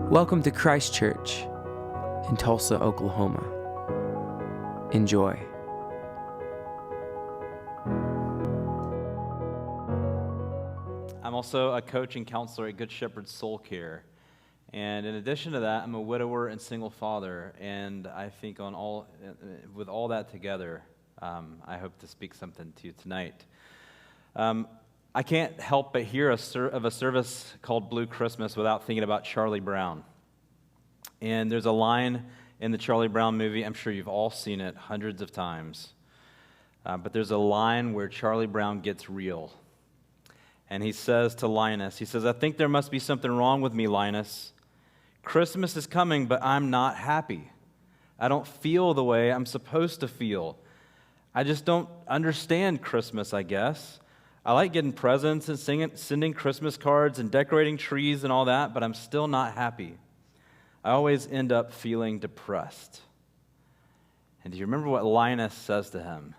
Welcome to Christ Church in Tulsa, Oklahoma. Enjoy. I'm also a coach and counselor at Good Shepherd Soul Care. And in addition to that, I'm a widower and single father. And I think with all that together, I hope to speak something to you tonight. I can't help but hear of a service called Blue Christmas without thinking about Charlie Brown. And there's a line in the Charlie Brown movie, I'm sure you've all seen it hundreds of times, but there's a line where Charlie Brown gets real. And he says to Linus, I think there must be something wrong with me, Linus. Christmas is coming, but I'm not happy. I don't feel the way I'm supposed to feel. I just don't understand Christmas, I guess. I like getting presents and sending Christmas cards and decorating trees and all that, but I'm still not happy. I always end up feeling depressed. And do you remember what Linus says to him?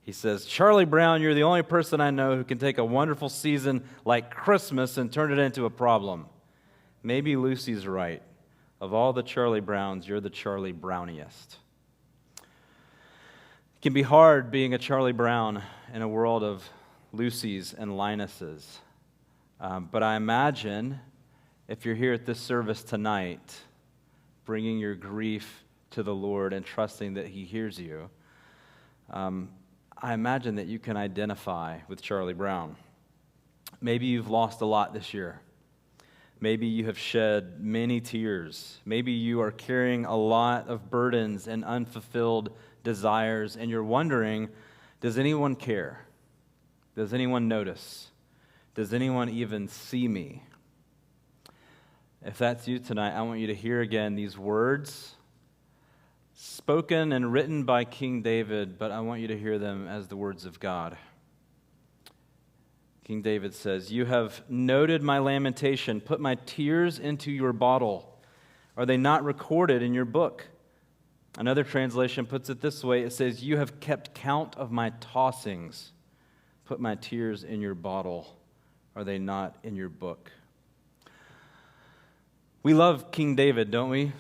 He says, Charlie Brown, you're the only person I know who can take a wonderful season like Christmas and turn it into a problem. Maybe Lucy's right. Of all the Charlie Browns, you're the Charlie Browniest. It can be hard being a Charlie Brown in a world of Lucy's and Linuses. But I imagine if you're here at this service tonight, bringing your grief to the Lord and trusting that He hears you, I imagine that you can identify with Charlie Brown. Maybe you've lost a lot this year. Maybe you have shed many tears. Maybe you are carrying a lot of burdens and unfulfilled desires, and you're wondering, does anyone care? Does anyone notice? Does anyone even see me? If that's you tonight, I want you to hear again these words spoken and written by King David, but I want you to hear them as the words of God. King David says, You have noted my lamentation, put my tears into your bottle. Are they not recorded in your book? Another translation puts it this way. It says, You have kept count of my tossings. Put my tears in your bottle. Are they not in your book? We love King David, don't we?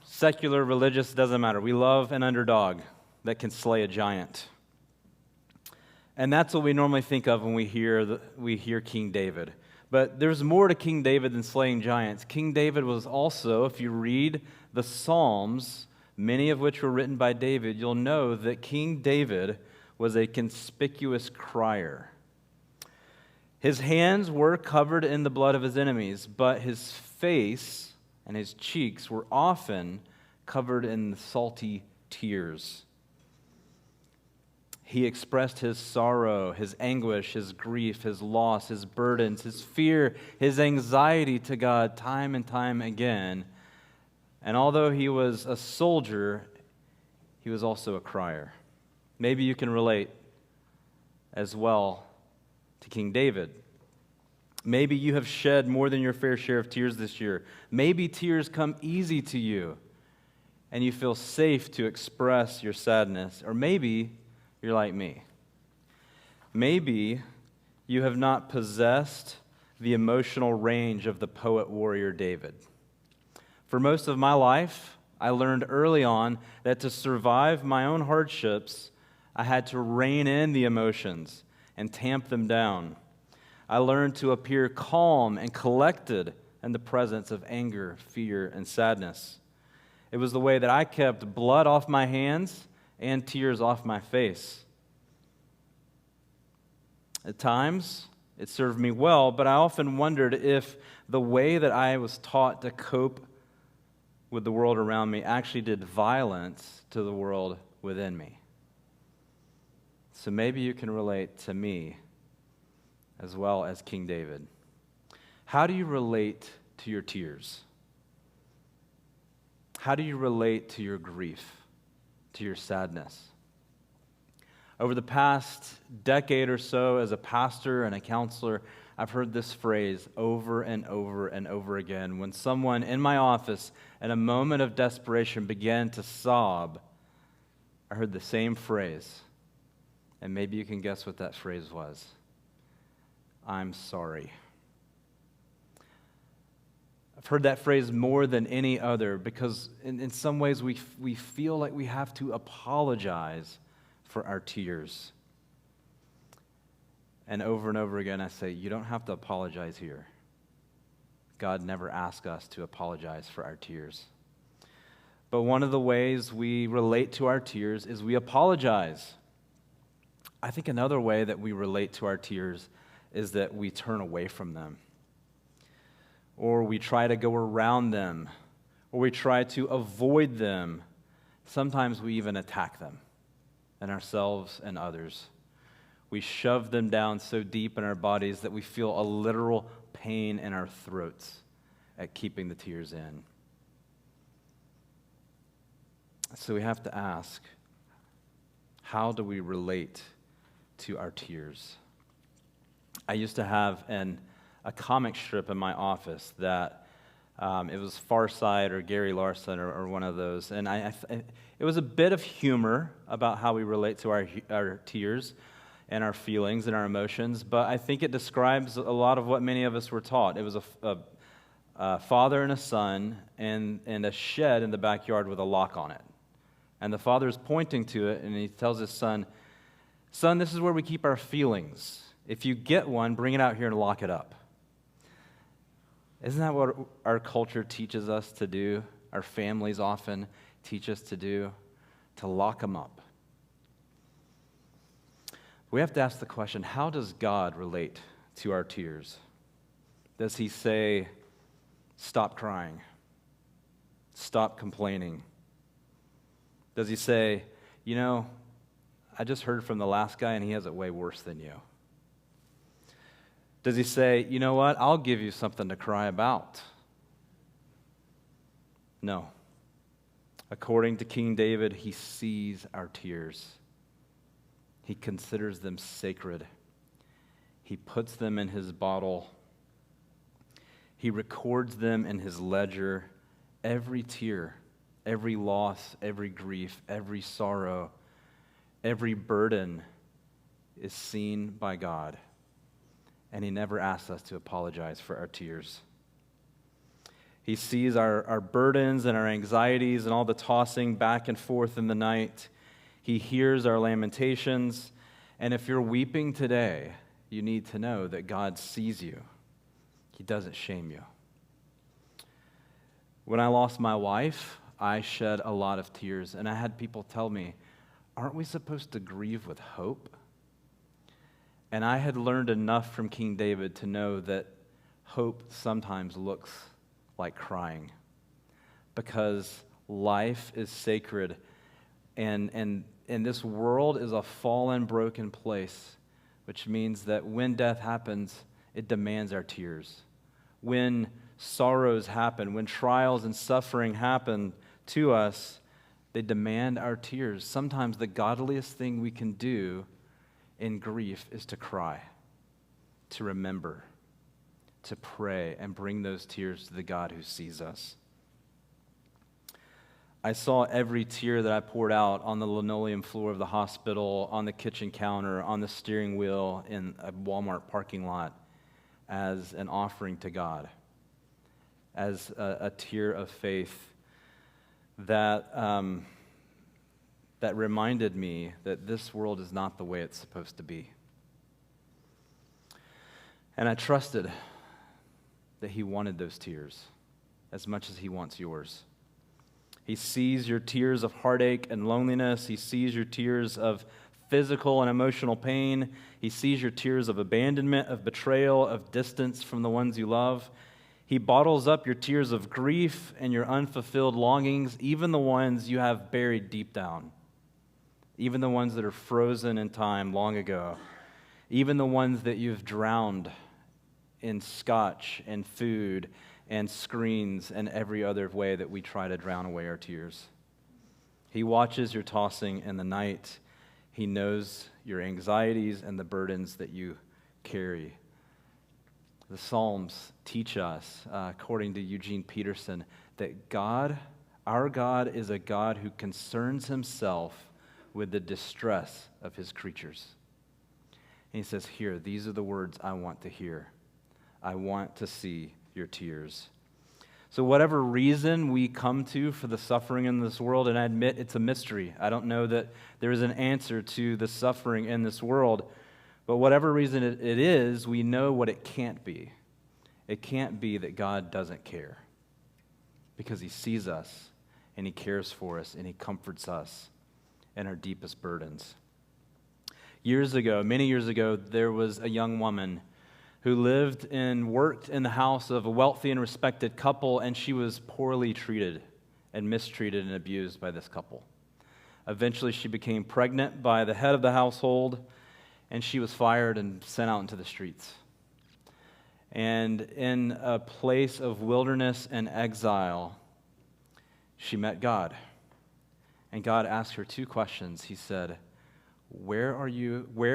Secular, religious, doesn't matter. We love an underdog that can slay a giant. And that's what we normally think of when we hear King David. But there's more to King David than slaying giants. King David was also, if you read the Psalms, many of which were written by David, you'll know that King David was a conspicuous crier. His hands were covered in the blood of his enemies, but his face and his cheeks were often covered in salty tears. He expressed his sorrow, his anguish, his grief, his loss, his burdens, his fear, his anxiety to God time and time again. And although he was a soldier, he was also a crier. Maybe you can relate as well to King David. Maybe you have shed more than your fair share of tears this year. Maybe tears come easy to you and you feel safe to express your sadness. Or maybe you're like me. Maybe you have not possessed the emotional range of the poet-warrior David. For most of my life, I learned early on that to survive my own hardships, I had to rein in the emotions and tamp them down. I learned to appear calm and collected in the presence of anger, fear, and sadness. It was the way that I kept blood off my hands and tears off my face. At times, it served me well, but I often wondered if the way that I was taught to cope with the world around me actually did violence to the world within me. So maybe you can relate to me as well as King David. How do you relate to your tears? How do you relate to your grief, to your sadness? Over the past decade or so, as a pastor and a counselor, I've heard this phrase over and over and over again. When someone in my office, in a moment of desperation, began to sob, I heard the same phrase. And maybe you can guess what that phrase was. I'm sorry. I've heard that phrase more than any other because in some ways we feel like we have to apologize for our tears. And over again I say, you don't have to apologize here. God never asked us to apologize for our tears. But one of the ways we relate to our tears is we apologize. I think another way that we relate to our tears is that we turn away from them, or we try to go around them, or we try to avoid them. Sometimes we even attack them and ourselves and others. We shove them down so deep in our bodies that we feel a literal pain in our throats at keeping the tears in. So we have to ask, how do we relate to our tears? I used to have a comic strip in my office that it was Far Side or Gary Larson or one of those, and it was a bit of humor about how we relate to our tears and our feelings and our emotions, but I think it describes a lot of what many of us were taught. It was a father and a son and a shed in the backyard with a lock on it. And the father is pointing to it, and he tells his son, "Son, this is where we keep our feelings. If you get one, bring it out here and lock it up." Isn't that what our culture teaches us to do? Our families often teach us to do, to lock them up. We have to ask the question, how does God relate to our tears? Does he say, stop crying, stop complaining? Does he say, I just heard from the last guy and he has it way worse than you? Does he say, you know what, I'll give you something to cry about? No. According to King David, he sees our tears. He considers them sacred. He puts them in his bottle. He records them in his ledger. Every tear, every loss, every grief, every sorrow, every burden is seen by God. And he never asks us to apologize for our tears. He sees our burdens and our anxieties and all the tossing back and forth in the night. He hears our lamentations. And if you're weeping today, you need to know that God sees you. He doesn't shame you. When I lost my wife, I shed a lot of tears. And I had people tell me, aren't we supposed to grieve with hope? And I had learned enough from King David to know that hope sometimes looks like crying, because life is sacred, and this world is a fallen, broken place, which means that when death happens, it demands our tears. When sorrows happen, when trials and suffering happen to us, they demand our tears. Sometimes the godliest thing we can do in grief is to cry, to remember, to pray, and bring those tears to the God who sees us. I saw every tear that I poured out on the linoleum floor of the hospital, on the kitchen counter, on the steering wheel in a Walmart parking lot as an offering to God, as a tear of faith that reminded me that this world is not the way it's supposed to be. And I trusted that he wanted those tears as much as he wants yours. He sees your tears of heartache and loneliness. He sees your tears of physical and emotional pain. He sees your tears of abandonment, of betrayal, of distance from the ones you love. He bottles up your tears of grief and your unfulfilled longings, even the ones you have buried deep down, even the ones that are frozen in time long ago, even the ones that you've drowned in scotch and food and screens and every other way that we try to drown away our tears. He watches your tossing in the night. He knows your anxieties and the burdens that you carry. The Psalms teach us, according to Eugene Peterson, that God, our God, is a God who concerns himself with the distress of his creatures. And he says, here, these are the words I want to hear. I want to see your tears. So whatever reason we come to for the suffering in this world, and I admit it's a mystery. I don't know that there is an answer to the suffering in this world, but whatever reason it is, we know what it can't be. It can't be that God doesn't care, because he sees us, and he cares for us, and he comforts us in our deepest burdens. Many years ago, there was a young woman who lived and worked in the house of a wealthy and respected couple, and she was poorly treated and mistreated and abused by this couple. Eventually, she became pregnant by the head of the household, and she was fired and sent out into the streets. And in a place of wilderness and exile, she met God. And God asked her two questions. He said, "Where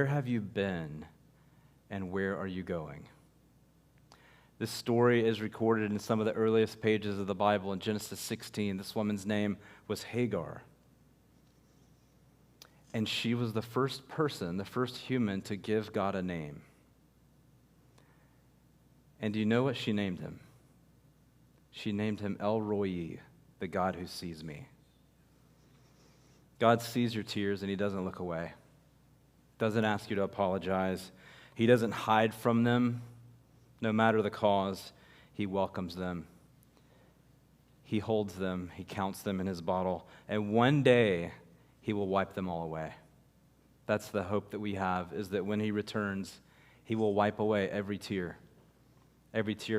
have you been? And where are you going?" This story is recorded in some of the earliest pages of the Bible in Genesis 16. This woman's name was Hagar. And she was the first person, the first human to give God a name. And do you know what she named him? She named him El Roi, the God who sees me. God sees your tears and he doesn't look away. Doesn't ask you to apologize. He doesn't hide from them, no matter the cause. He welcomes them. He holds them. He counts them in his bottle. And one day, he will wipe them all away. That's the hope that we have, is that when he returns, he will wipe away every tear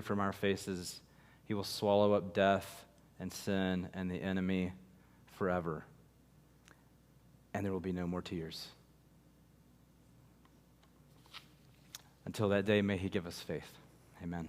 from our faces. He will swallow up death and sin and the enemy forever. And there will be no more tears. Until that day, may he give us faith. Amen.